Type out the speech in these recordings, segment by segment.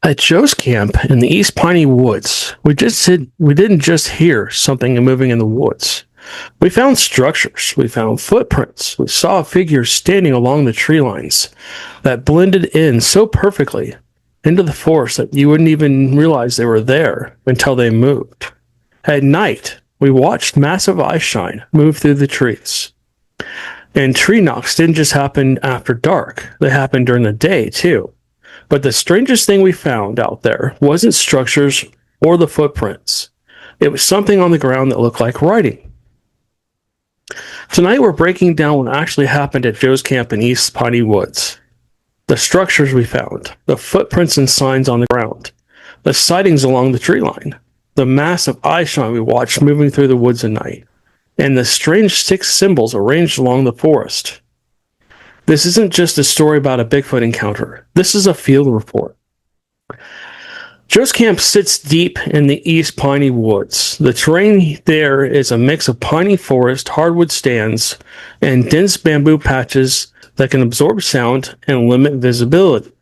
At Joe's camp in the East Piney Woods, we didn't just hear something moving in the woods. We found structures, we found footprints, we saw figures standing along the tree lines that blended in so perfectly into the forest that you wouldn't even realize they were there until they moved. At night, we watched massive eye shine move through the trees. And tree knocks didn't just happen after dark, they happened during the day too. But the strangest thing we found out there wasn't structures or the footprints. It was something on the ground that looked like writing. Tonight we're breaking down what actually happened at Joe's camp in East Piney Woods. The structures we found, the footprints and signs on the ground, the sightings along the tree line, the massive eye shine we watched moving through the woods at night, and the strange 6 symbols arranged along the forest. This isn't just a story about a Bigfoot encounter. This is a field report. Joe's camp sits deep in the East Piney Woods. The terrain there is a mix of piney forest, hardwood stands, and dense bamboo patches that can absorb sound and limit visibility.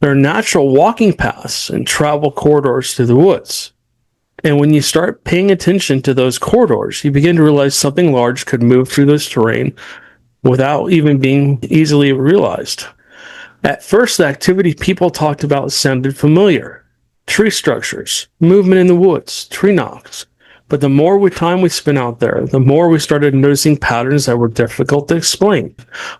There are natural walking paths and travel corridors through the woods. And when you start paying attention to those corridors, you begin to realize something large could move through this terrain without even being easily realized. At first, the activity people talked about sounded familiar. Tree structures, movement in the woods, tree knocks. But the more time we spent out there, the more we started noticing patterns that were difficult to explain.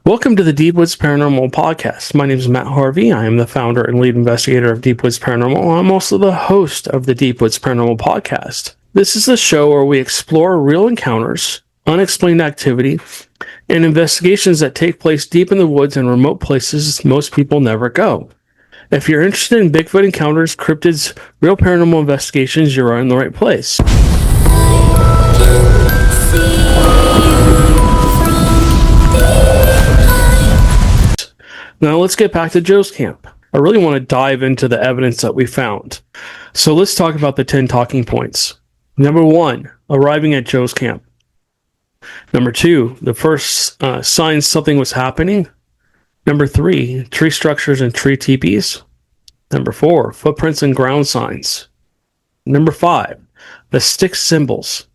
Welcome to the Deep Woods Paranormal Podcast. My name is Matt Harvey. I am the founder and lead investigator of Deep Woods Paranormal. I'm also the host of the Deep Woods Paranormal Podcast. This is the show where we explore real encounters, unexplained activity, and investigations that take place deep in the woods and remote places most people never go. If you're interested in Bigfoot encounters, cryptids, real paranormal investigations, you're in the right place. Now let's get back to Joe's camp. I really want to dive into the evidence that we found. So let's talk about the 10 talking points. Number 1, arriving at Joe's camp. Number 2, the first signs something was happening. Number 3, tree structures and tree teepees. Number 4, footprints and ground signs. Number 5, the stick symbols.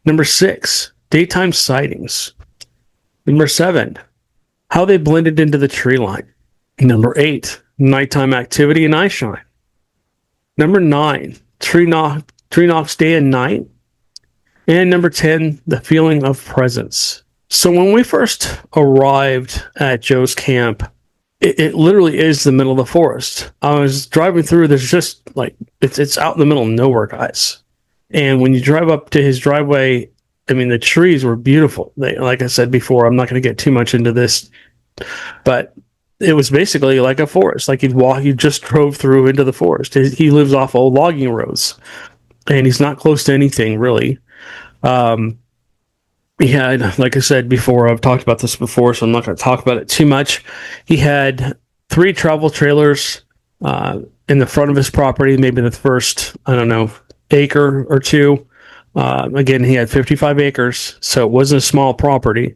Number 6, daytime sightings. Number 7, how they blended into the tree line. Number 8, nighttime activity and eye shine. Number 9, tree knocks day and night. And number 10, the feeling of presence. So when we first arrived at Joe's camp, it literally is the middle of the forest. I was driving through, there's just like, it's out in the middle of nowhere, guys. And when you drive up to his driveway, I mean, the trees were beautiful. Like I said before, I'm not going to get too much into this, but it was basically like a forest. Like you just drove through into the forest. He lives off old logging roads, and he's not close to anything really. He had, like I said before, I've talked about this before, so I'm not going to talk about it too much. He had 3 travel trailers in the front of his property, maybe the first, acre or 2. Again, he had 55 acres, so it wasn't a small property.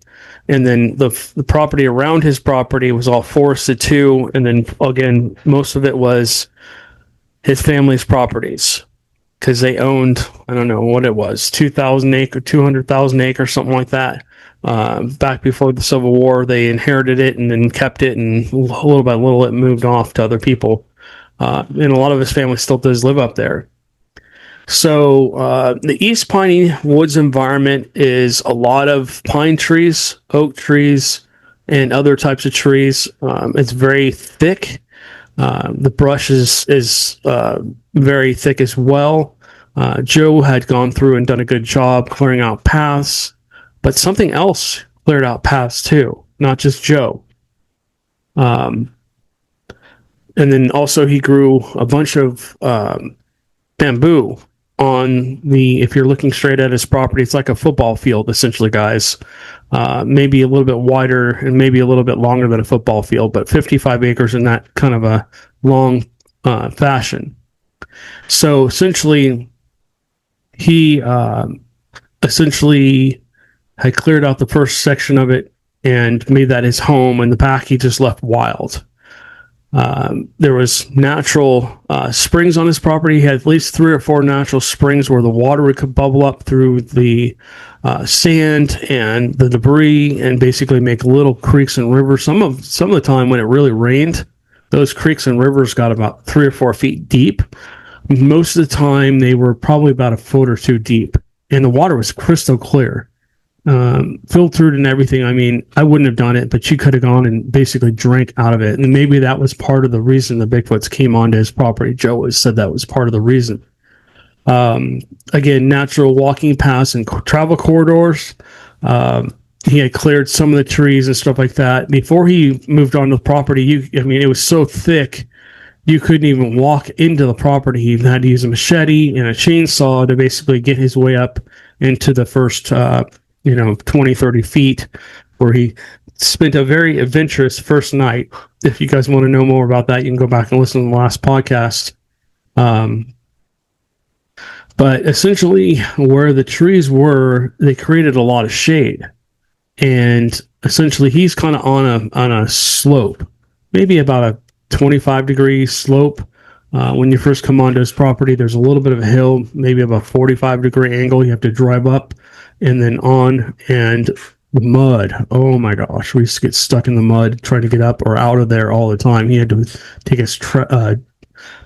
And then the property around his property was all forested too. And then, again, most of it was his family's properties, because they owned, I don't know what it was, 200,000 acres, something like that. Back before the Civil War, they inherited it and then kept it, and little by little it moved off to other people. And a lot of his family still does live up there. So the East Piney Woods environment is a lot of pine trees, oak trees, and other types of trees. It's very thick. The brush is very thick as well. Joe had gone through and done a good job clearing out paths, but something else cleared out paths too, not just Joe. And then also he grew a bunch of bamboo on if you're looking straight at his property, it's like a football field essentially, guys. Maybe a little bit wider and maybe a little bit longer than a football field, but 55 acres in that kind of a long fashion. So essentially, he had cleared out the first section of it and made that his home, and the back he just left wild. There was natural springs on his property. He had at least 3 or 4 natural springs where the water would bubble up through the sand and the debris, and basically make little creeks and rivers. Some of the time when it really rained, those creeks and rivers got about 3 or 4 feet deep. Most of the time, they were probably about a foot or 2 deep, and the water was crystal clear. Filtered and everything. I mean, I wouldn't have done it, but you could have gone and basically drank out of it. And maybe that was part of the reason the Bigfoots came onto his property. Joe always said that was part of the reason. Again, natural walking paths and travel corridors. He had cleared some of the trees and stuff like that. Before he moved onto the property, it was so thick, you couldn't even walk into the property. He had to use a machete and a chainsaw to basically get his way up into the first 20, 30 feet, where he spent a very adventurous first night. If you guys want to know more about that, you can go back and listen to the last podcast. But essentially, where the trees were, they created a lot of shade. And essentially, he's kind of on a slope, maybe about a 25-degree slope. When you first come onto his property, there's a little bit of a hill, maybe about a 45-degree angle. You have to drive up and then on, and the mud. Oh my gosh, we used to get stuck in the mud trying to get up or out of there all the time. He had to take his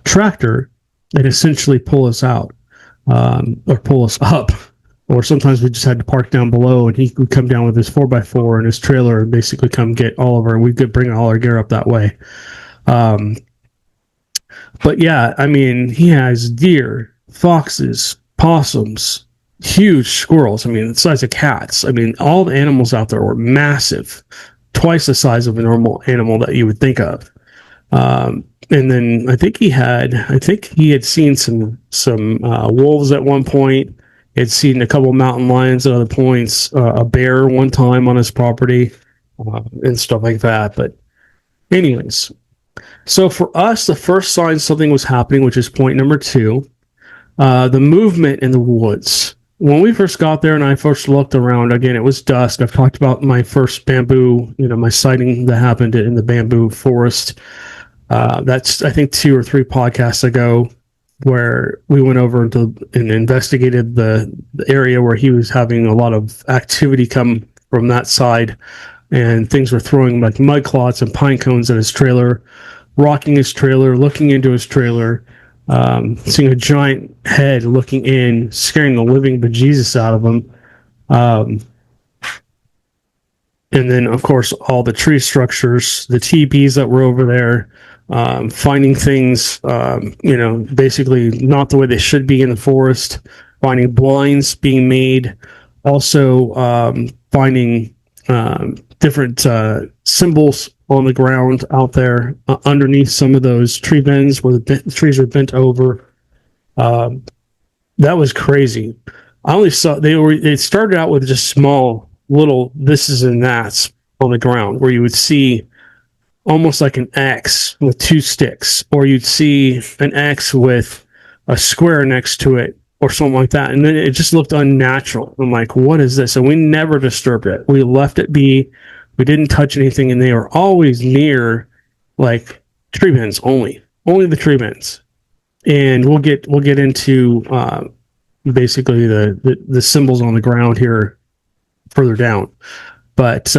tractor and essentially pull us out, or pull us up. Or sometimes we just had to park down below, and he would come down with his 4x4 and his trailer and basically come get all of our, we could bring all our gear up that way. But yeah, I mean, he has deer, foxes, possums, huge squirrels. I mean, the size of cats. I mean, all the animals out there were massive, twice the size of a normal animal that you would think of. And then I think he had seen some wolves at one point. He had seen a couple of mountain lions at other points, a bear one time on his property, and stuff like that. But anyways, so for us, the first sign something was happening, which is point number 2, the movement in the woods. When we first got there and I first looked around, again, it was dusk. I've talked about my first bamboo, my sighting that happened in the bamboo forest. That's, I think, 2 or 3 podcasts ago, where we went over and investigated the area where he was having a lot of activity come from that side, and things were throwing like mud clots and pine cones at his trailer, rocking his trailer, looking into his trailer, seeing a giant head looking in, scaring the living bejesus out of him. And then, of course, all the tree structures, the teepees that were over there, finding things, basically not the way they should be in the forest, finding blinds being made, also finding different symbols on the ground out there underneath some of those tree bends where the trees are bent over. That was crazy. I only saw it started out with just small little thises and that's on the ground, where you would see almost like an X with 2 sticks, or you'd see an X with a square next to it, or something like that. And then it just looked unnatural. I'm like, what is this? And we never disturbed it. We left it be. We didn't touch anything, and they were always near like tree bends only the tree bends. And we'll get into basically the symbols on the ground here further down. But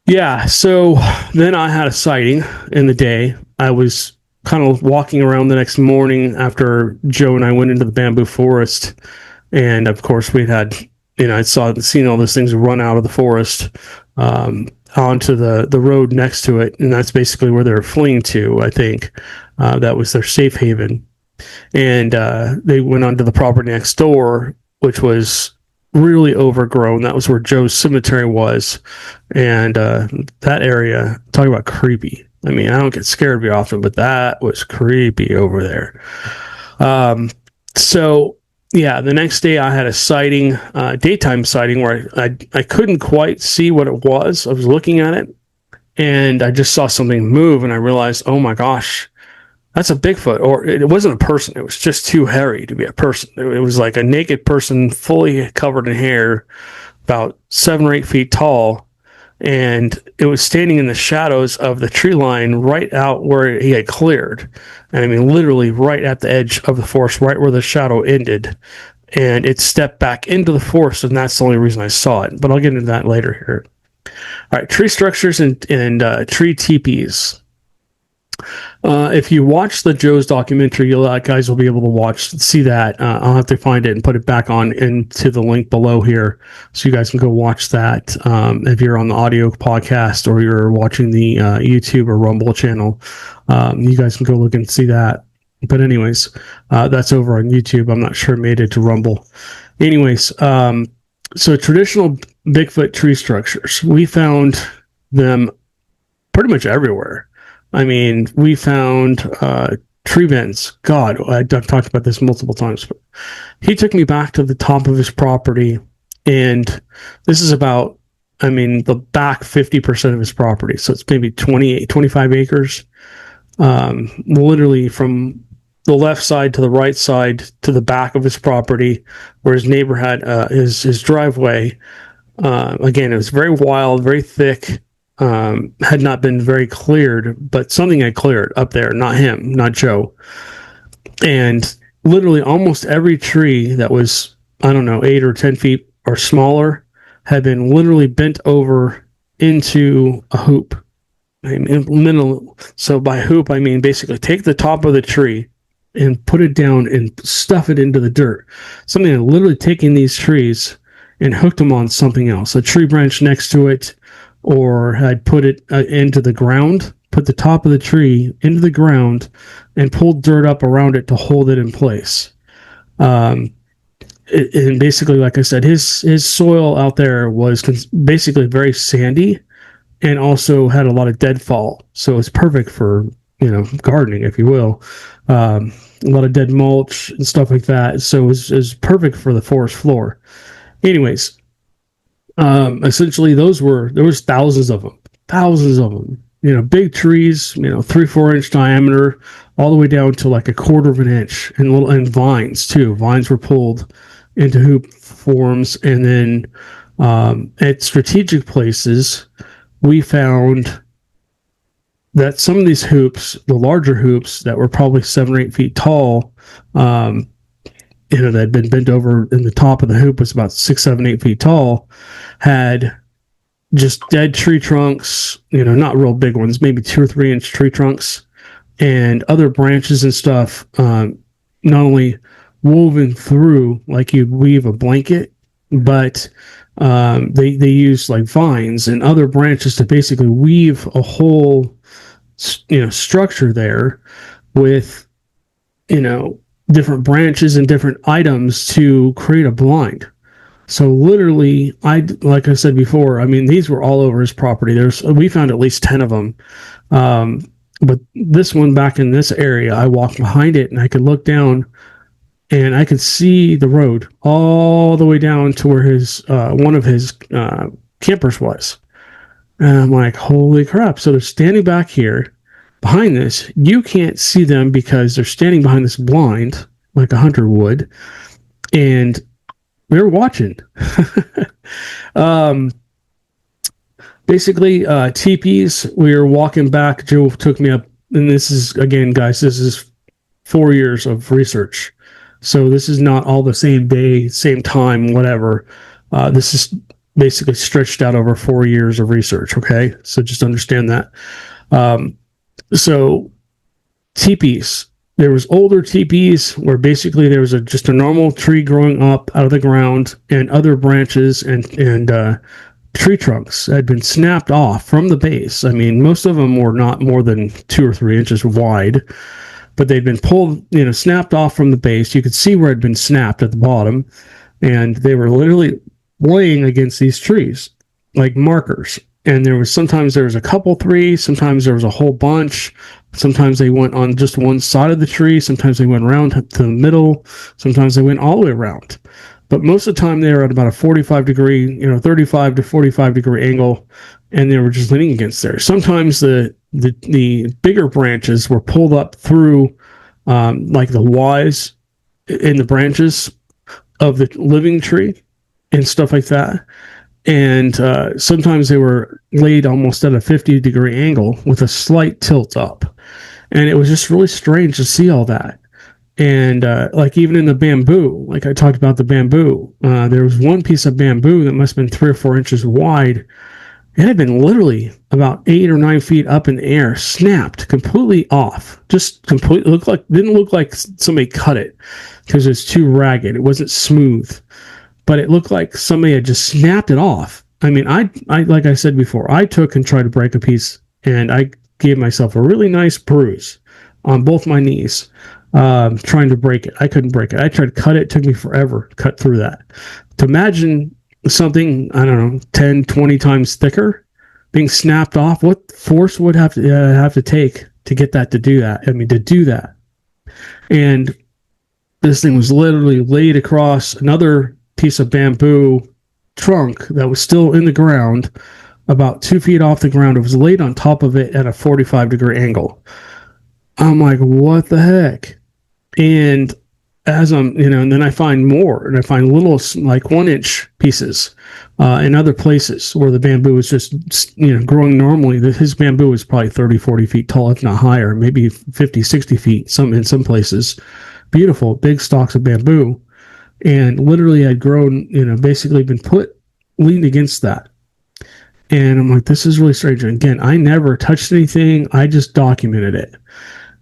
yeah, so then I had a sighting in the day. I was kind of walking around the next morning after Joe and I went into the bamboo forest, and of course we had, I'd seen all those things run out of the forest onto the road next to it, and that's basically where they're fleeing to. I think that was their safe haven, and they went onto the property next door, which was really overgrown. That was where Joe's cemetery was, and that area, talk about creepy. I mean, I don't get scared very often, but that was creepy over there. So yeah, the next day I had a sighting, daytime sighting, where I couldn't quite see what it was. I was looking at it, and I just saw something move, and I realized, oh my gosh, that's a Bigfoot. Or it wasn't a person. It was just too hairy to be a person. It was like a naked person, fully covered in hair, about 7 or 8 feet tall, and it was standing in the shadows of the tree line right out where he had cleared. And I mean, literally right at the edge of the forest, right where the shadow ended. And it stepped back into the forest, and that's the only reason I saw it. But I'll get into that later here. All right, tree structures and tree teepees. If you watch the Joe's documentary, you guys will be able to see that. I'll have to find it and put it back on into the link below here, so you guys can go watch that. If you're on the audio podcast or you're watching the YouTube or Rumble channel, you guys can go look and see that. But anyways, that's over on YouTube. I'm not sure it made it to Rumble. Anyways, so traditional Bigfoot tree structures, we found them pretty much everywhere. I mean, we found tree bends. God, I've talked about this multiple times. But he took me back to the top of his property, and this is about, I mean, the back 50% of his property. So it's maybe 25 acres. Literally from the left side to the right side to the back of his property, where his neighbor had his driveway. Again, it was very wild, very thick. Had not been very cleared, but something had cleared up there, not him, not Joe. And literally almost every tree that was, I don't know, 8 or 10 feet or smaller had been literally bent over into a hoop. I mean, so by hoop, I mean basically take the top of the tree and put it down and stuff it into the dirt. Something had literally taken these trees and hooked them on something else, a tree branch next to it, or had put it into the ground, put the top of the tree into the ground, and pulled dirt up around it to hold it in place. And basically, like I said, his soil out there was basically very sandy, and also had a lot of deadfall. So it's perfect for, gardening, if you will. A lot of dead mulch and stuff like that. So it was perfect for the forest floor. Anyways, essentially there was thousands of them, big trees, 3-4 inch diameter, all the way down to like a quarter of an inch, and vines too. Vines were pulled into hoop forms. And then, at strategic places, we found that some of these hoops, the larger hoops that were probably 7 or 8 feet tall, that had been bent over, and the top of the hoop was about 6, 7, 8 feet tall, had just dead tree trunks, not real big ones, maybe 2 or 3 inch tree trunks, and other branches and stuff, not only woven through like you'd weave a blanket, but they use like vines and other branches to basically weave a whole structure there with different branches and different items to create a blind. So literally, like I said before, I mean, these were all over his property. We found at least 10 of them. But this one back in this area, I walked behind it and I could look down and I could see the road all the way down to where one of his campers was. And I'm like, holy crap. So they're standing back here behind this. You can't see them because they're standing behind this blind like a hunter would. And we were watching. Basically, teepees, we were walking back. Joe took me up. And this is, again, guys, this is 4 years of research. So this is not all the same day, same time, whatever. This is basically stretched out over 4 years of research. Okay. So just understand that. So teepees, there was older teepees where basically there was just a normal tree growing up out of the ground, and other branches and tree trunks had been snapped off from the base. I mean, most of them were not more than 2 or 3 inches wide, but they'd been pulled, snapped off from the base. You could see where it had been snapped at the bottom, and they were literally laying against these trees like markers. And sometimes there was a couple, 3, sometimes there was a whole bunch. Sometimes they went on just one side of the tree. Sometimes they went around to the middle. Sometimes they went all the way around. But most of the time they were at about a 35 degree, 35 to 45 degree angle, and they were just leaning against there. Sometimes the bigger branches were pulled up through like the wise in the branches of the living tree and stuff like that. And sometimes they were laid almost at a 50-degree angle with a slight tilt up. And it was just really strange to see all that. And like even in the bamboo, like I talked about the bamboo, there was one piece of bamboo that must have been 3 or 4 inches wide. It had been literally about 8 or 9 feet up in the air, snapped completely off. Just completely didn't look like somebody cut it because it's too ragged. It wasn't smooth, but it looked like somebody had just snapped it off. I mean, I like I said before, I took and tried to break a piece, and I gave myself a really nice bruise on both my knees, trying to break it. I couldn't break it. I tried to cut it. It took me forever to cut through that. To imagine something, I don't know, 10, 20 times thicker being snapped off, what force would have to take to get that to do that? I mean, to do that. And this thing was literally laid across another piece of bamboo trunk that was still in the ground, about 2 feet off the ground. It was laid on top of it at a 45-degree angle. I'm like, what the heck? And as I'm, and then I find more, and I find little, like 1-inch pieces in other places where the bamboo is just, growing normally. His bamboo is probably 30, 40 feet tall, if not higher, maybe 50, 60 feet in some places. Beautiful, big stalks of bamboo. And literally had grown, basically been leaned against that. And I'm like, this is really strange. And again, I never touched anything. I just documented it.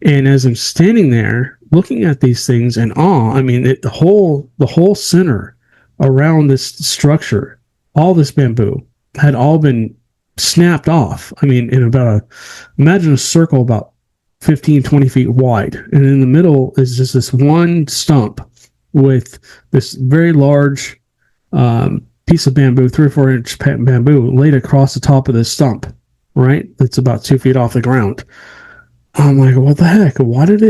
And as I'm standing there looking at these things in awe, I mean, the whole center around this structure, all this bamboo had all been snapped off. I mean, imagine a circle about 15, 20 feet wide. And in the middle is just this one stump with this very large piece of bamboo, 3 or 4 inch bamboo laid across the top of this stump, right? That's about 2 feet off the ground. I'm like, what the heck? Why did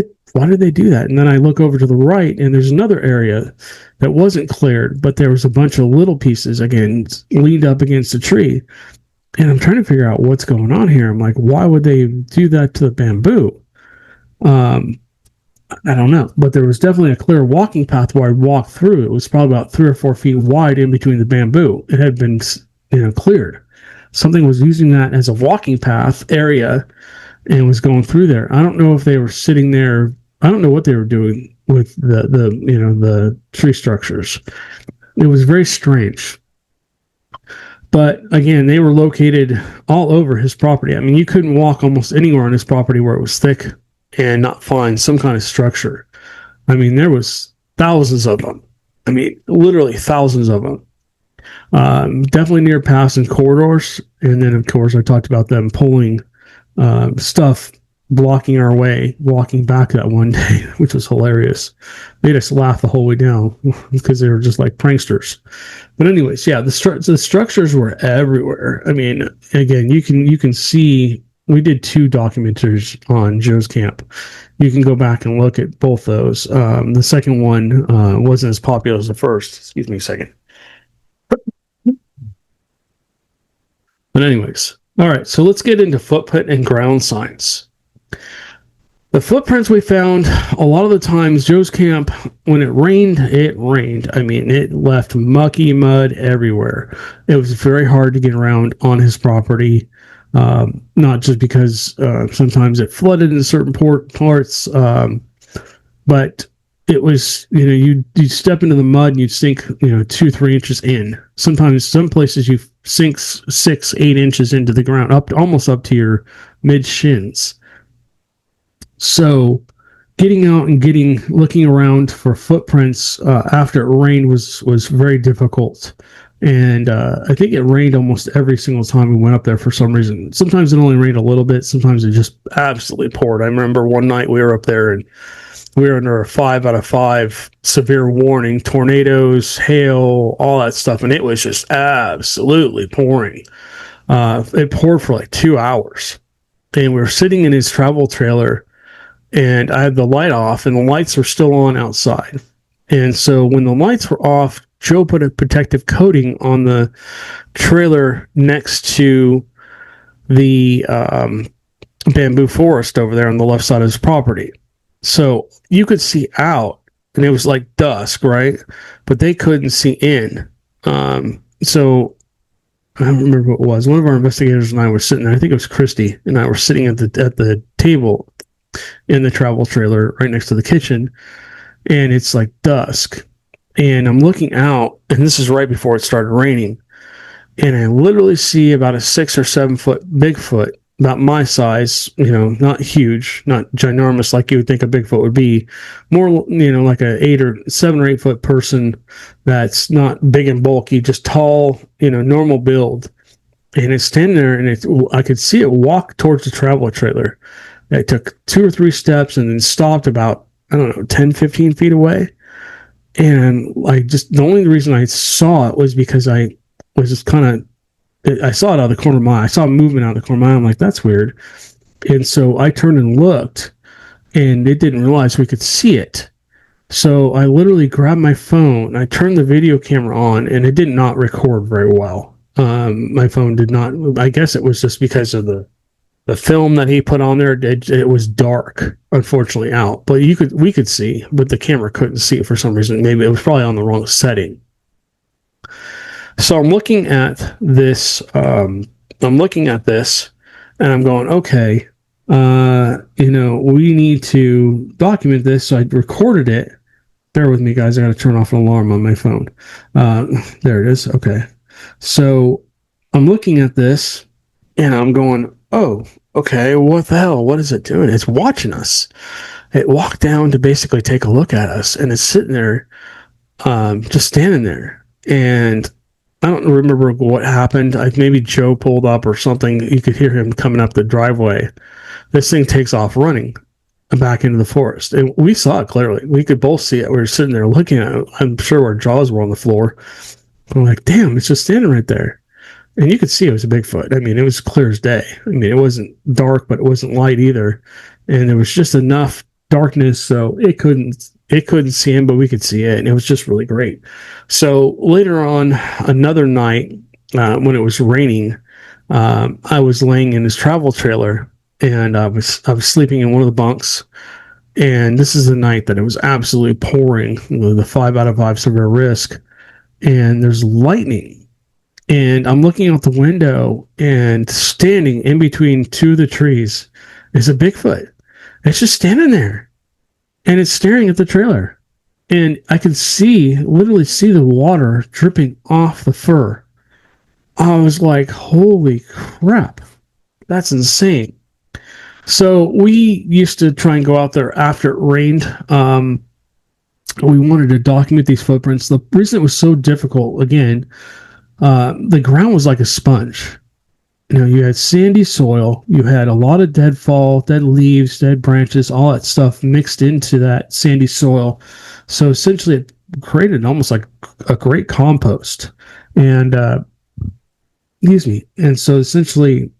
they do that? And then I look over to the right, and there's another area that wasn't cleared, but there was a bunch of little pieces, again, leaned up against a tree. And I'm trying to figure out what's going on here. I'm like, why would they do that to the bamboo? I don't know, but there was definitely a clear walking path where I walked through. It was probably about 3 or 4 feet wide in between the bamboo. It had been, cleared. Something was using that as a walking path area and was going through there. I don't know if they were sitting there. I don't know what they were doing with the tree structures. It was very strange. But again, they were located all over his property. I mean, you couldn't walk almost anywhere on his property where it was thick and not find some kind of structure. I mean, there was thousands of them. I mean, literally thousands of them. Definitely near paths and corridors. And then, of course, I talked about them pulling stuff, blocking our way, walking back that one day, which was hilarious. Made us laugh the whole way down because they were just like pranksters. But anyways, yeah, the structures were everywhere. I mean, again, you can see. We did 2 documentaries on Joe's camp. You can go back and look at both those. The second one wasn't as popular as the first. Excuse me a second. But anyways, all right, so let's get into footprint and ground signs. The footprints we found, a lot of the times, Joe's camp, when it rained, it rained. I mean, it left mucky mud everywhere. It was very hard to get around on his property. Not just because sometimes it flooded in certain parts, but it was, you'd step into the mud and you'd sink, 2-3 inches in. Sometimes some places you sink 6-8 inches into the ground, almost up to your mid shins. So getting out and looking around for footprints after it rained was very difficult. And I think it rained almost every single time we went up there for some reason. Sometimes it only rained a little bit. Sometimes it just absolutely poured. I remember one night we were up there and we were under a 5 out of 5 severe warning, tornadoes, hail, all that stuff. And it was just absolutely pouring. It poured for like 2 hours. And we were sitting in his travel trailer and I had the light off and the lights were still on outside. And so when the lights were off, Joe put a protective coating on the trailer next to the bamboo forest over there on the left side of his property. So you could see out, and it was like dusk, right? But they couldn't see in. So I don't remember what it was. One of our investigators and I were sitting there. I think it was Christy and I were sitting at the table in the travel trailer right next to the kitchen, and it's like dusk. And I'm looking out, and this is right before it started raining. And I literally see about a 6 or 7 foot Bigfoot, about my size, not huge, not ginormous like you would think a Bigfoot would be, more, like a 7 or 8 foot person that's not big and bulky, just tall, normal build. And it's standing there, and I could see it walk towards the travel trailer. It took 2 or 3 steps and then stopped about, I don't know, 10, 15 feet away. And the only reason I saw it was because I was just I saw it out of the corner of my eye. I saw movement out of the corner of my eye. I'm like, that's weird. And so I turned and looked, and it didn't realize we could see it. So I literally grabbed my phone. I turned the video camera on, and it did not record very well. My phone did not. I guess it was just because of the film that he put on there. It was dark, unfortunately, out. But we could see, but the camera couldn't see it for some reason. Maybe it was probably on the wrong setting. So I'm looking at this. And I'm going, okay, we need to document this. So I recorded it. Bear with me, guys. I got to turn off an alarm on my phone. There it is. Okay. So I'm looking at this, and I'm going, oh, okay, what the hell? What is it doing? It's watching us. It walked down to basically take a look at us, and it's sitting there, just standing there. And I don't remember what happened. Maybe Joe pulled up or something. You could hear him coming up the driveway. This thing takes off running back into the forest. And we saw it clearly. We could both see it. We were sitting there looking at it. I'm sure our jaws were on the floor. I'm like, damn, it's just standing right there. And you could see it was a Bigfoot. I mean, it was clear as day. I mean, it wasn't dark, but it wasn't light either. And there was just enough darkness so it couldn't see him, but we could see it. And it was just really great. So later on, another night, when it was raining, I was laying in his travel trailer, and I was sleeping in one of the bunks. And this is the night that it was absolutely pouring, the 5 out of 5 severe risk. And there's lightning. And I'm looking out the window, and standing in between two of the trees is a Bigfoot. It's just standing there, and it's staring at the trailer. And I could literally see the water dripping off the fur. I was like, holy crap, that's insane. So we used to try and go out there after it rained. We wanted to document these footprints. The reason it was so difficult, again, the ground was like a sponge. You had sandy soil, you had a lot of deadfall, dead leaves, dead branches, all that stuff mixed into that sandy soil. So essentially it created almost like a great compost. And excuse me. And so essentially,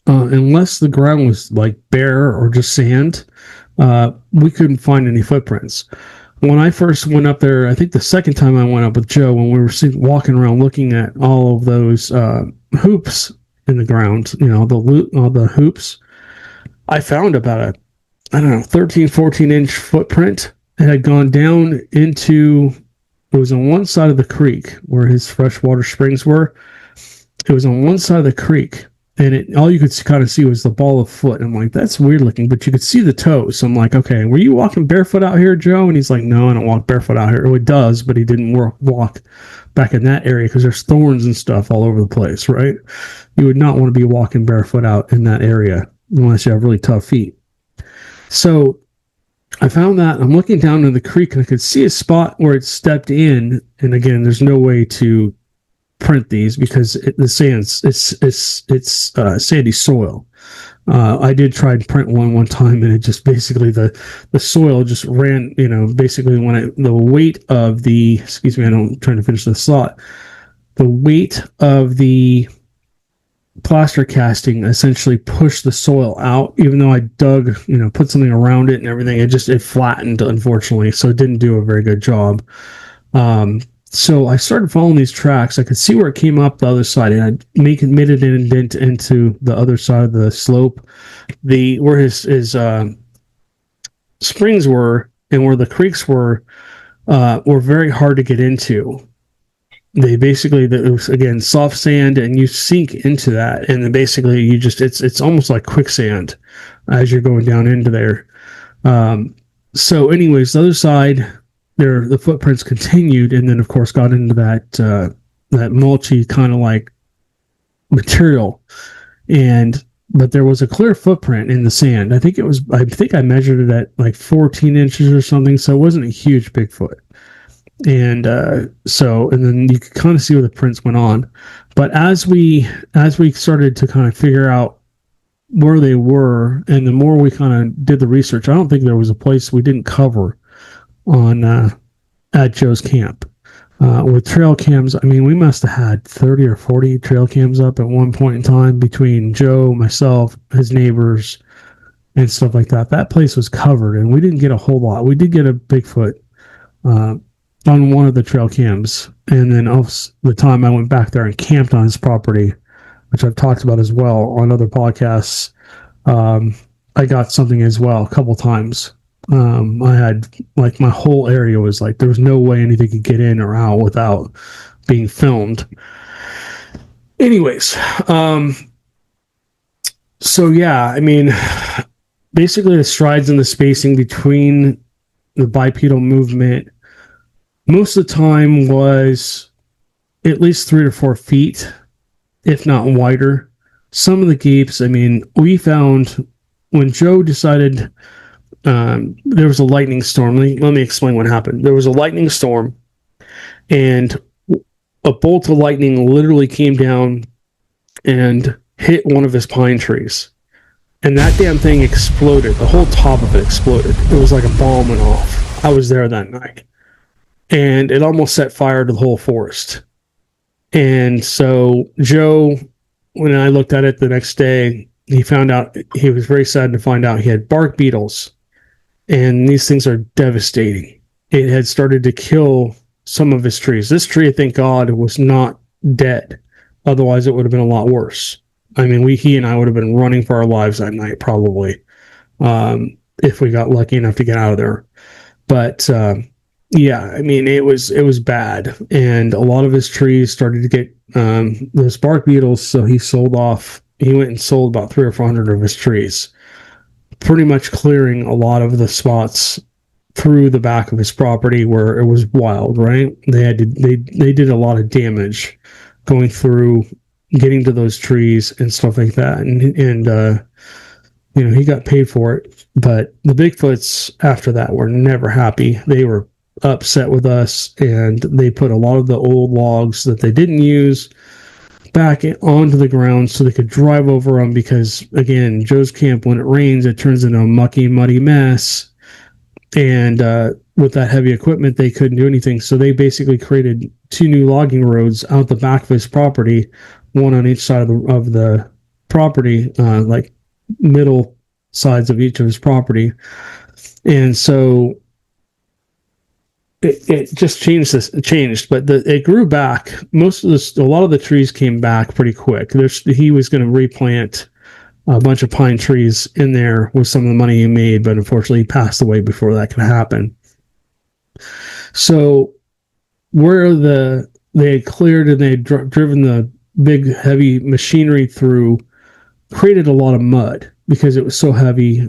unless the ground was like bare or just sand, we couldn't find any footprints. When I first went up there, I think the second time I went up with Joe, when we were walking around looking at all of those hoops in the ground, all the hoops, I found about 13, 14-inch footprint. It had gone down into, it was on one side of the creek where his freshwater springs were. It was on one side of the creek, and all you could kind of see was the ball of foot. And I'm like, that's weird looking, but you could see the toes. So I'm like, okay, were you walking barefoot out here, Joe? And he's like, no, I don't walk barefoot out here. Oh, it does, but he didn't walk back in that area because there's thorns and stuff all over the place, right? You would not want to be walking barefoot out in that area unless you have really tough feet. So I found that. I'm looking down in the creek, and I could see a spot where it stepped in. And again, there's no way to print these because it's sandy soil. I did try and print one time, and it just basically the soil just ran, basically when the weight of the, excuse me, I'm trying to finish this thought. The weight of the plaster casting essentially pushed the soil out, even though I dug, put something around it and everything. It flattened, unfortunately, so it didn't do a very good job. So I started following these tracks. I could see where it came up the other side, and I made it an indent into the other side of the slope, where his springs were and where the creeks were very hard to get into. they basically, it was, again, soft sand, and you sink into that, and then basically you just, it's almost like quicksand as you're going down into there. So anyways, the other side there, the footprints continued, and then of course got into that that mulchy kind of like material, but there was a clear footprint in the sand. I think I measured it at like 14 inches or something, so it wasn't a huge Bigfoot. And and then you could kind of see where the prints went on. But as we started to kind of figure out where they were, and the more we kind of did the research, I don't think there was a place we didn't cover on at Joe's camp. With trail cams, I mean, we must have had 30 or 40 trail cams up at one point in time between Joe, myself, his neighbors, and stuff like that. That place was covered, and we didn't get a whole lot. We did get a Bigfoot on one of the trail cams, and then the time I went back there and camped on his property, which I've talked about as well on other podcasts, I got something as well a couple times. I had, like, my whole area was like, there was no way anything could get in or out without being filmed. Anyways, so yeah, I mean, basically the strides and the spacing between the bipedal movement most of the time was at least 3 or 4 feet, if not wider. Some of the gapes, I mean, we found when Joe decided there was a lightning storm. Let me explain what happened. There was a lightning storm, and a bolt of lightning literally came down and hit one of his pine trees. And that damn thing exploded. The whole top of it exploded. It was like a bomb went off. I was there that night. And it almost set fire to the whole forest. And so Joe, when I looked at it the next day, he was very sad to find out he had bark beetles. And these things are devastating. It had started to kill some of his trees. This tree, thank God, was not dead. Otherwise, it would have been a lot worse. I mean, he and I would have been running for our lives that night, probably, if we got lucky enough to get out of there. But yeah, I mean, it was bad, and a lot of his trees started to get those bark beetles. So he sold off. He went and sold about 300 or 400 of his trees, pretty much clearing a lot of the spots through the back of his property where it was wild. Right? They did a lot of damage going through, getting to those trees and stuff like that, and he got paid for it. But the Bigfoots after that were never happy. They were upset with us, and they put a lot of the old logs that they didn't use back onto the ground so they could drive over them, because again, Joe's camp, when it rains, it turns into a mucky, muddy mess, and with that heavy equipment, they couldn't do anything. So they basically created 2 new logging roads out the back of his property, one on each side of the property, like middle sides of each of his property. And so it just changed, but it grew back. A lot of the trees came back pretty quick. He was going to replant a bunch of pine trees in there with some of the money he made, but unfortunately he passed away before that could happen. So where they had cleared and they had driven the big heavy machinery through, created a lot of mud because it was so heavy,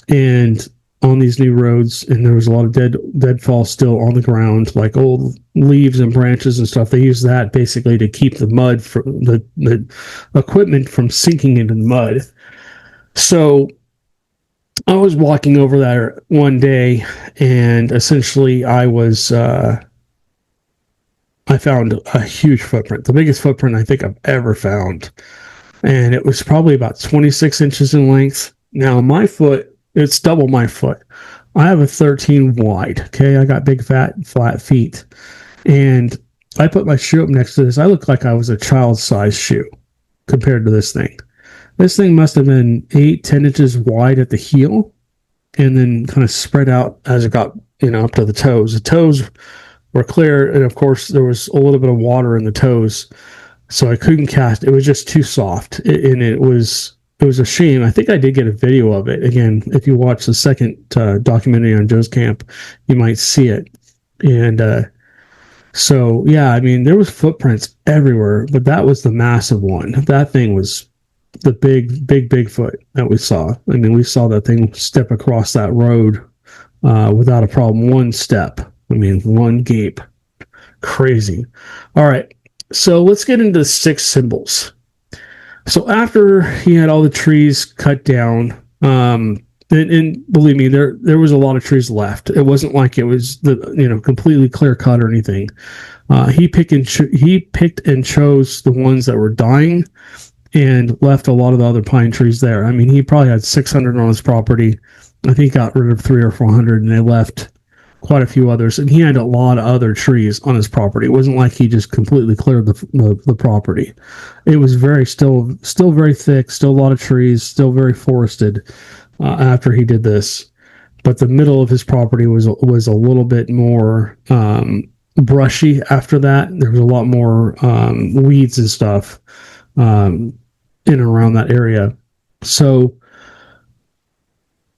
and on these new roads, and there was a lot of deadfall still on the ground, like old leaves and branches and stuff. They used that basically to keep the mud, from the equipment from sinking into the mud. So I was walking over there one day, and essentially I found a huge footprint, the biggest footprint I think I've ever found. And it was probably about 26 inches in length. Now, my foot, it's double my foot. I have a 13 wide. Okay. I got big, flat feet. And I put my shoe up next to this. I looked like I was a child-sized shoe compared to this thing. This thing must have been 8-10 inches wide at the heel, and then kind of spread out as it got, up to the toes. The toes were clear, and of course there was a little bit of water in the toes, so I couldn't cast. It was just too soft, and it was a shame. I think I did get a video of it. Again, if you watch the second documentary on Joe's camp, you might see it. And So yeah, I mean, there was footprints everywhere, but that was the massive one. That thing was the big Bigfoot that we saw. I mean, we saw that thing step across that road without a problem. One step. I mean, one gape. Crazy. All right. So let's get into the 6 symbols. So after he had all the trees cut down, and believe me, there was a lot of trees left. It wasn't like it was completely clear cut or anything. He picked and chose the ones that were dying, and left a lot of the other pine trees there. I mean, he probably had 600 on his property. I think he got rid of 300 or 400, and they left quite a few others. And he had a lot of other trees on his property. It wasn't like he just completely cleared the property. It was still very thick, still a lot of trees, still very forested after he did this. But the middle of his property was a little bit more brushy after that. There was a lot more weeds and stuff in and around that area. So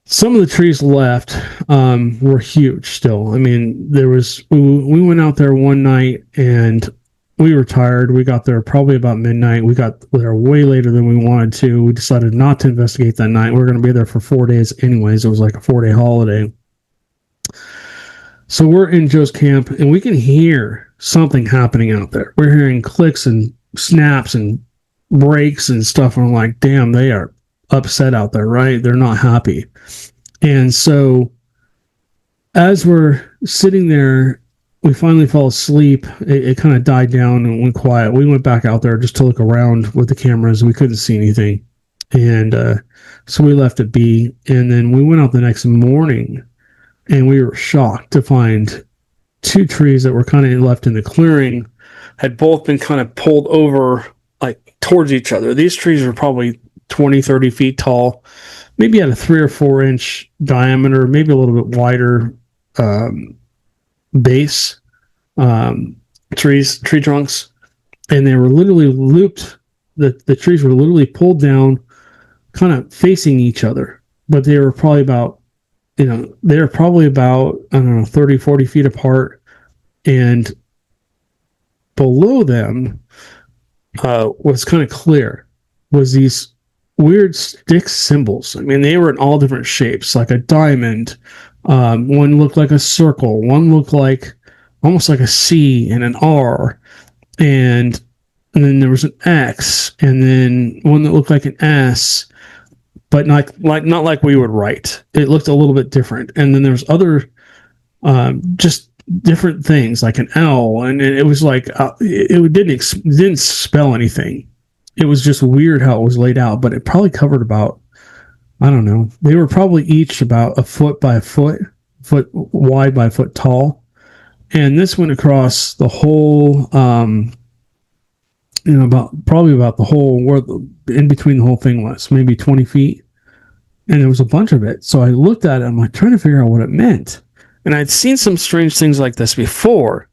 some of the trees left were huge still. I mean, we went out there one night and we were tired. We got there probably about midnight. We got there way later than we wanted to. We decided not to investigate that night. We were going to be there for 4 days anyways. It was like a 4-day holiday. So we're in Joe's camp and we can hear something happening out there. We're hearing clicks and snaps and breaks and stuff. And I'm like, damn, they are upset out there, right? They're not happy. And so as we're sitting there, we finally fell asleep. It kind of died down and went quiet. We went back out there just to look around with the cameras. We couldn't see anything. And so we left it be. And then we went out the next morning and we were shocked to find 2 trees that were kind of left in the clearing had both been kind of pulled over like towards each other. These trees are probably 20, 30 feet tall, maybe had a 3 or 4 inch diameter, maybe a little bit wider base tree trunks. And they were literally looped. The trees were literally pulled down, kind of facing each other, but they were probably about, I don't know, 30, 40 feet apart. And below them was kind of clear was these weird stick symbols. I mean, they were in all different shapes, like a diamond. One looked like a circle. One looked like almost like a C and an R. And then there was an X, and then one that looked like an S, but not like we would write. It looked a little bit different. And then there's other just different things like an L, and it was like it didn't spell anything. It was just weird how it was laid out, but it probably covered about, I don't know, they were probably each about a foot by a foot wide by a foot tall. And this went across the whole, probably about the whole, where in between the whole thing was, maybe 20 feet. And there was a bunch of it. So I looked at it, I'm like trying to figure out what it meant. And I'd seen some strange things like this before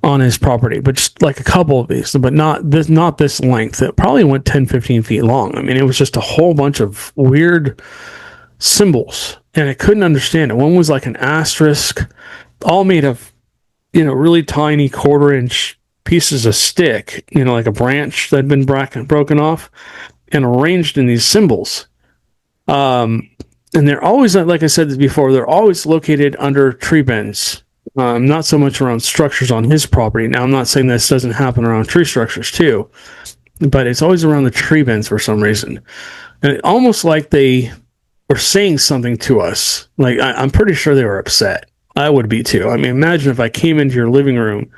on his property, but just like a couple of these, but not this length. It probably went 10, 15 feet long. I mean, it was just a whole bunch of weird symbols, and I couldn't understand it. One was like an asterisk, all made of, really tiny 1/4-inch pieces of stick, like a branch that had been broken off and arranged in these symbols. And they're always, like I said before, they're always located under tree bends. Not so much around structures on his property. Now, I'm not saying this doesn't happen around tree structures too, but it's always around the tree bends for some reason. And it almost like they were saying something to us. Like, I'm pretty sure they were upset. I would be too. I mean, imagine if I came into your living room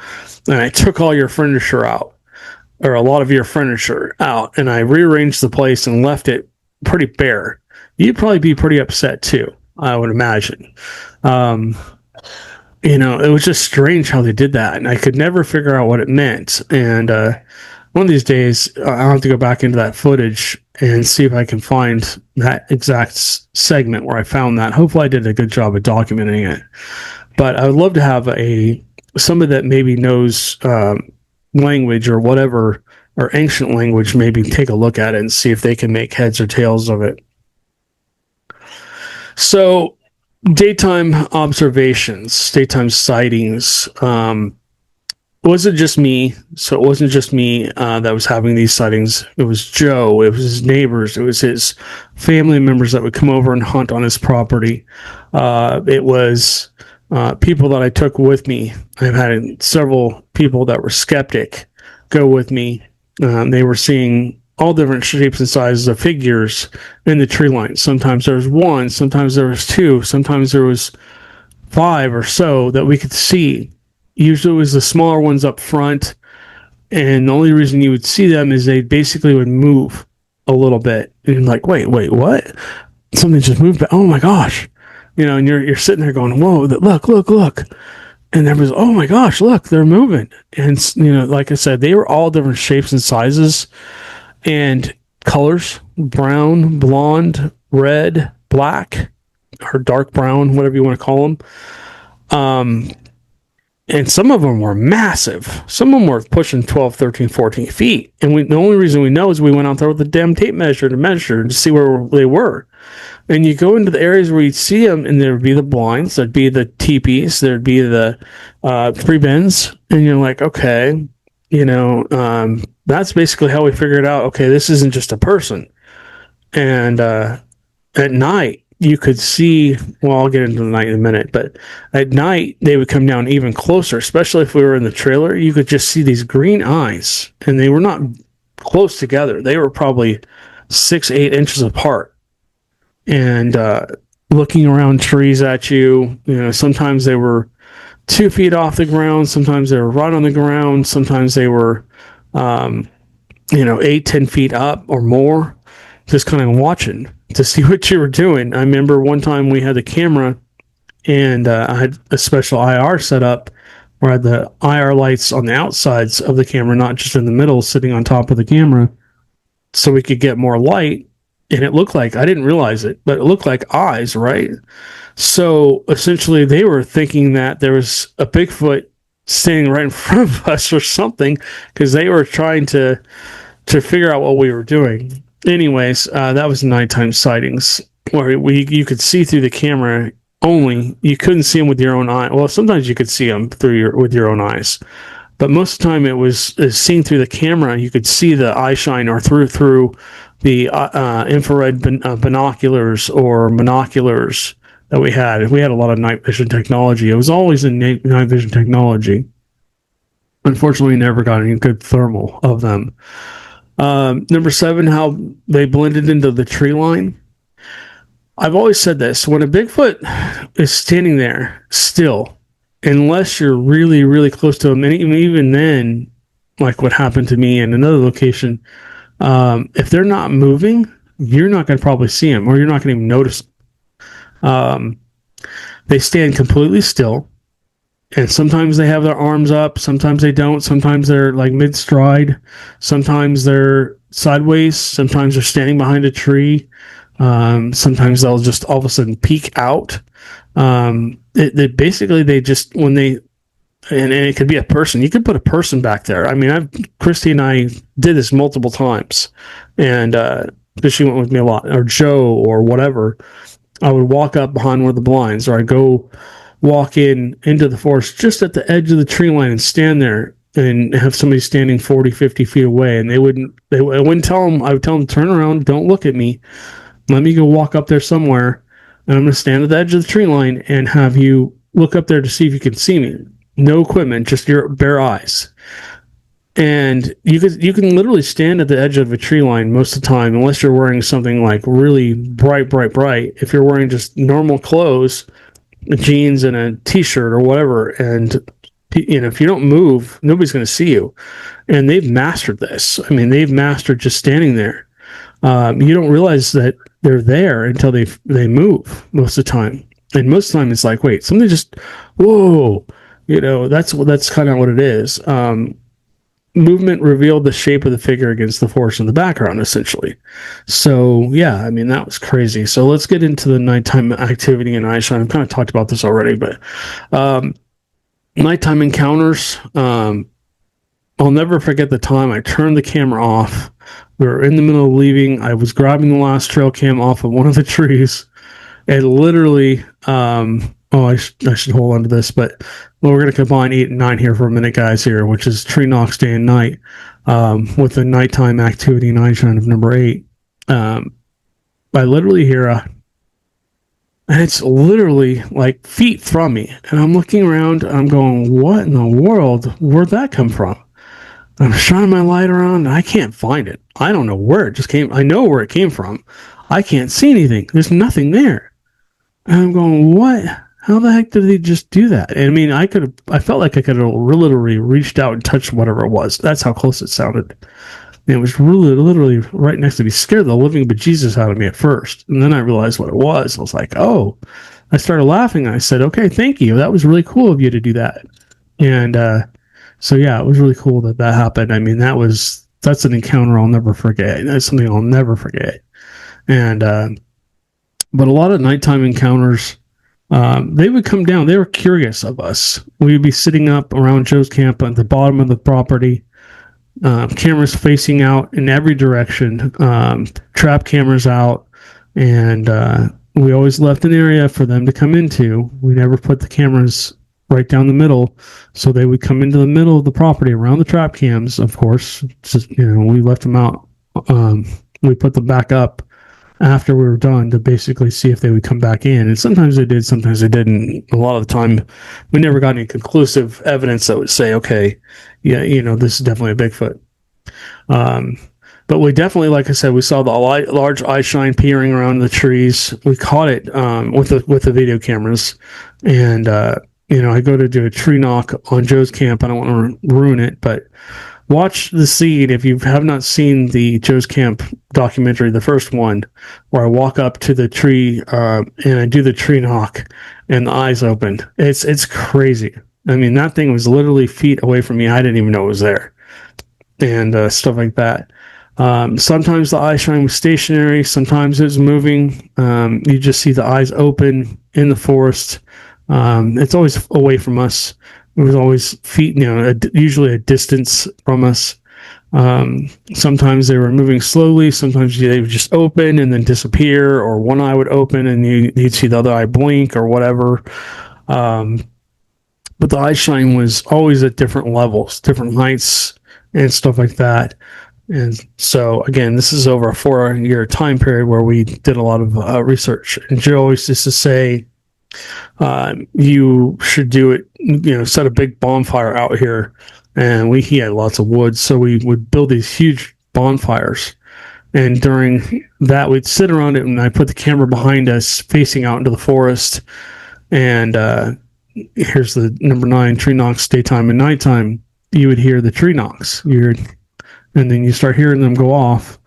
and I took all your furniture out, or a lot of your furniture out, and I rearranged the place and left it pretty bare. You'd probably be pretty upset too, I would imagine. It was just strange how they did that, and I could never figure out what it meant. And one of these days, I'll have to go back into that footage and see if I can find that exact segment where I found that. Hopefully I did a good job of documenting it. But I would love to have somebody that maybe knows language or whatever, or ancient language, maybe take a look at it and see if they can make heads or tails of it. So, daytime observations, daytime sightings. wasn't just me. So it wasn't just me that was having these sightings. It was Joe. It was his neighbors. It was his family members that would come over and hunt on his property. It was people that I took with me. I've had several people that were skeptic go with me. They were seeing all different shapes and sizes of figures in the tree line. Sometimes there was one, sometimes there was two, sometimes there was five or so that we could see. Usually it was the smaller ones up front, and the only reason you would see them is they basically would move a little bit. And you're like, wait, what? Something just moved back. Oh my gosh. And you're sitting there going, whoa, look. And there was, oh my gosh, look, they're moving. And, like I said, they were all different shapes and sizes and colors: brown, blonde, red, black, or dark brown, whatever you want to call them. And some of them were massive. Some of them were pushing 12, 13, 14 feet. And the only reason we know is we went out there with the damn tape measure to see where they were. And you go into the areas where you'd see them, and there'd be the blinds, there'd be the teepees, there'd be the tree bends. And you're like, okay, that's basically how we figured out, okay, this isn't just a person. And at night, you could see, well, I'll get into the night in a minute, but at night, they would come down even closer, especially if we were in the trailer. You could just see these green eyes, and they were not close together. They were probably 6-8 inches apart, and looking around trees at you. Sometimes they were 2 feet off the ground, sometimes they were right on the ground, sometimes they were 8-10 feet up or more, just kind of watching to see what you were doing. I remember one time we had a camera, and I had a special IR set up where I had the IR lights on the outsides of the camera, not just in the middle, sitting on top of the camera, so we could get more light. And it looked like, I didn't realize it, but it looked like eyes, right? So essentially they were thinking that there was a Bigfoot standing right in front of us or something, because they were trying to figure out what we were doing. Anyways, that was nighttime sightings where you could see through the camera only. You couldn't see them with your own eye. Well, sometimes you could see them with your own eyes, but most of the time it was seen through the camera. You could see the eye shine, or through the infrared binoculars or monoculars that we had. We had a lot of night vision technology. It was always in night vision technology. Unfortunately, we never got any good thermal of them. Number 7, how they blended into the tree line. I've always said this: when a Bigfoot is standing there still, unless you're really, really close to him, and even then, like what happened to me in another location, if they're not moving, you're not going to probably see them, or you're not going to even notice them. They stand completely still. And sometimes they have their arms up, sometimes they don't, sometimes they're like mid-stride, sometimes they're sideways, sometimes they're standing behind a tree, sometimes they'll just all of a sudden peek out. Basically, they just, when they, and it could be a person, you could put a person back there. I mean, Christy and I did this multiple times, and because she went with me a lot, or Joe, or whatever. I would walk up behind one of the blinds, or I'd go walk into the forest just at the edge of the tree line and stand there and have somebody standing 40, 50 feet away. And I wouldn't tell them, I would tell them, turn around, don't look at me. Let me go walk up there somewhere, and I'm going to stand at the edge of the tree line and have you look up there to see if you can see me. No equipment, just your bare eyes. And you can literally stand at the edge of a tree line most of the time, unless you're wearing something like really bright. If you're wearing just normal clothes, jeans and a t-shirt or whatever, and if you don't move, nobody's going to see you. And they've mastered this. I mean, they've mastered just standing there. You don't realize that they're there until they move most of the time. And most of the time it's like, wait, something just, whoa, that's kind of what it is. Movement revealed the shape of the figure against the forest in the background, essentially. So, yeah, I mean, that was crazy. So let's get into the nighttime activity in eyeshine. I've kind of talked about this already, but nighttime encounters. I'll never forget the time I turned the camera off. We were in the middle of leaving. I was grabbing the last trail cam off of one of the trees, and literally I should hold on to this, but we're going to combine 8 and 9 here for a minute, guys, here, which is tree knocks day and night, with the nighttime activity and eye shine of number 8. I literally hear and it's literally like feet from me. And I'm looking around, I'm going, what in the world? Where'd that come from? I'm shining my light around, and I can't find it. I don't know where it just came. I know where it came from. I can't see anything. There's nothing there. And I'm going, what? How the heck did they just do that? And I mean, I felt like I could have literally reached out and touched whatever it was. That's how close it sounded. And it was really, literally right next to me. Scared the living bejesus out of me at first. And then I realized what it was. I was like, oh. I started laughing. I said, okay, thank you. That was really cool of you to do that. And so, yeah, it was really cool that happened. I mean, that's an encounter I'll never forget. That's something I'll never forget. And but a lot of nighttime encounters, they would come down. They were curious of us. We would be sitting up around Joe's camp at the bottom of the property, cameras facing out in every direction, trap cameras out, and we always left an area for them to come into. We never put the cameras right down the middle, so they would come into the middle of the property around the trap cams. Of course, just, we left them out. We put them back up after we were done to basically see if they would come back in. And sometimes they did, sometimes they didn't. A lot of the time, we never got any conclusive evidence that would say, okay, yeah, this is definitely a Bigfoot. But we definitely, like I said, we saw the large eye shine peering around the trees. We caught it with the video cameras. And, I go to do a tree knock on Joe's camp. I don't want to ruin it, but watch the scene if you have not seen the Joe's Camp documentary, the first one, where I walk up to the tree and I do the tree knock and the eyes open. It's crazy. I mean, that thing was literally feet away from me. I didn't even know it was there, and stuff like that. Sometimes the eye shine was stationary. Sometimes it was moving. You just see the eyes open in the forest. It's always away from us. It was always feet, usually a distance from us. Sometimes they were moving slowly. Sometimes they would just open and then disappear, or one eye would open and you'd see the other eye blink or whatever. But the eye shine was always at different levels, different heights and stuff like that. And so, again, this is over a 4-year time period where we did a lot of research. And Joe always used to say, you should do it, set a big bonfire out here. And he had lots of wood, so we would build these huge bonfires. And during that, we'd sit around it, and I put the camera behind us, facing out into the forest. And here's the number 9 tree knocks, daytime and nighttime. You would hear the tree knocks, and then you start hearing them go off,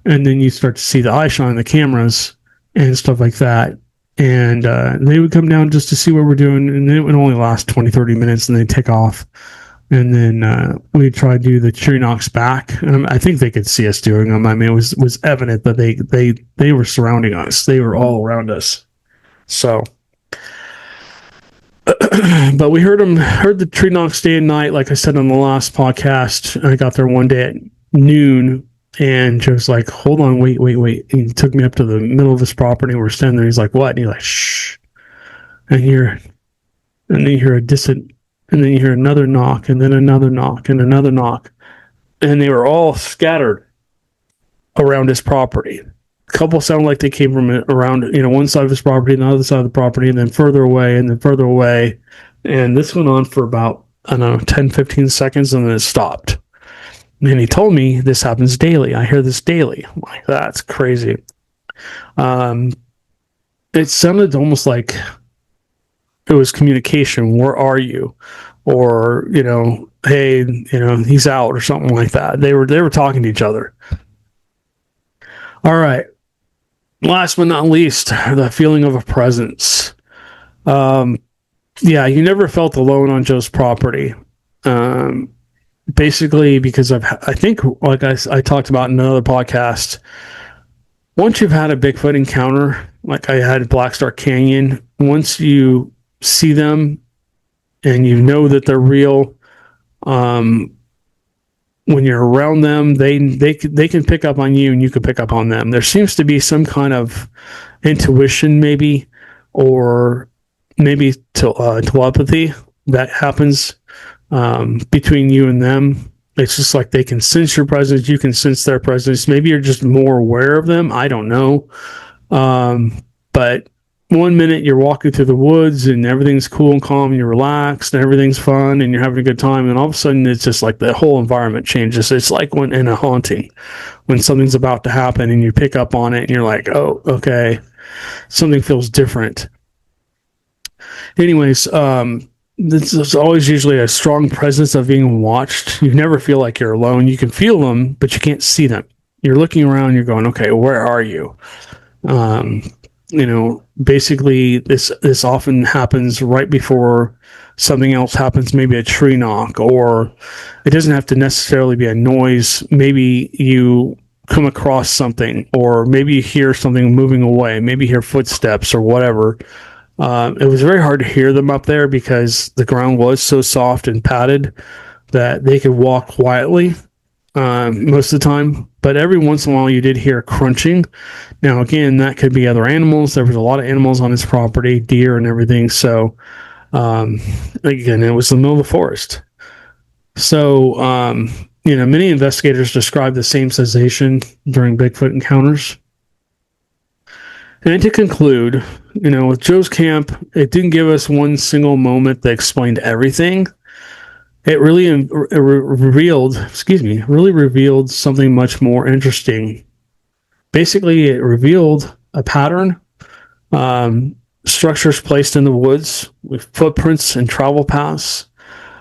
and then you start to see the eye shine on the cameras and stuff like that. And they would come down just to see what we're doing, and it would only last 20-30 minutes, and they'd take off. And then we'd try to do the tree knocks back, and I think they could see us doing them. I mean, it was evident that they were surrounding us. They were all around us. So, but we heard the tree knocks day and night, like I said on the last podcast. I got there one day at noon, and Joe's like, hold on, wait. And he took me up to the middle of his property. We're standing there. He's like, what? And he's like, shh. And then you hear a distant, and then you hear another knock, and then another knock, and another knock. And they were all scattered around his property. A couple sounded like they came from around, one side of his property and the other side of the property, and then further away, and then further away. And this went on for about, 10, 15 seconds, and then it stopped. And he told me this happens daily. I hear this daily. I'm like, that's crazy. It sounded almost like it was communication. Where are you? Or, hey, he's out, or something like that. They were talking to each other. All right. Last but not least, the feeling of a presence. Yeah, you never felt alone on Joe's property. Basically, because I think, like I talked about in another podcast, once you've had a Bigfoot encounter, like I had Black Star Canyon, once you see them and you know that they're real, when you're around them, they can pick up on you and you can pick up on them. There seems to be some kind of intuition, maybe, or maybe telepathy that happens between you and them. It's just like they can sense your presence, you can sense their presence. Maybe you're just more aware of them. I don't know. But one minute you're walking through the woods and everything's cool and calm and you're relaxed and everything's fun and you're having a good time, and all of a sudden it's just like the whole environment changes. It's like when in a haunting, when something's about to happen and you pick up on it and you're like, oh, okay, something feels different. Anyways, this is always usually a strong presence of being watched. You never feel like you're alone. You can feel them, but you can't see them. You're looking around, you're going, okay, where are you? Basically this often happens right before something else happens, maybe a tree knock, or it doesn't have to necessarily be a noise. Maybe you come across something, or maybe you hear something moving away, maybe you hear footsteps or whatever. It was very hard to hear them up there because the ground was so soft and padded that they could walk quietly most of the time. But every once in a while you did hear crunching. Now, again, that could be other animals. There was a lot of animals on his property, deer and everything. So, again, it was the middle of the forest. So, many investigators describe the same sensation during Bigfoot encounters. And to conclude, with Joe's camp, it didn't give us one single moment that explained everything. It really revealed something much more interesting. Basically, it revealed a pattern, structures placed in the woods with footprints and travel paths,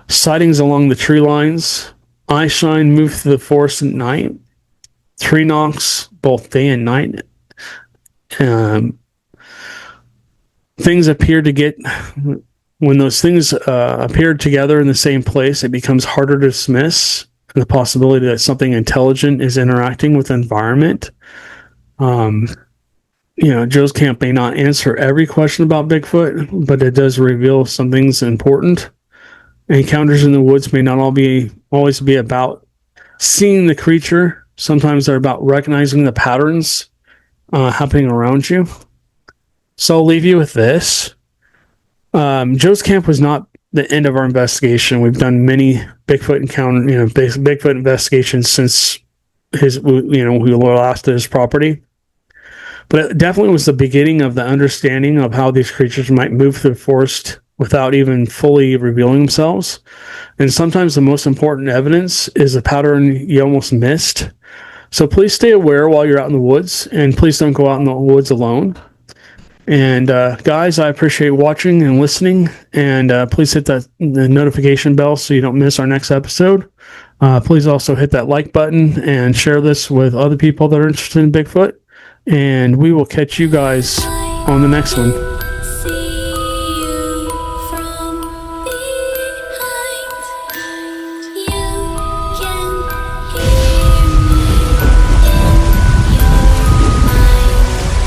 sightings along the tree lines, eye shine moved through the forest at night, tree knocks both day and night. Things appear to get, when those things appear together in the same place, it becomes harder to dismiss the possibility that something intelligent is interacting with the environment. Joe's camp may not answer every question about Bigfoot, but it does reveal some things important. Encounters in the woods may not always be about seeing the creature. Sometimes they're about recognizing the patterns happening around you. So I'll leave you with this. Joe's camp was not the end of our investigation. We've done many Bigfoot Bigfoot investigations since we last at his property. But it definitely was the beginning of the understanding of how these creatures might move through the forest without even fully revealing themselves. And sometimes the most important evidence is a pattern you almost missed. So please stay aware while you're out in the woods, and please don't go out in the woods alone. And guys, I appreciate watching and listening, and please hit the notification bell so you don't miss our next episode. Please also hit that like button and share this with other people that are interested in Bigfoot, and we will catch you guys on the next one.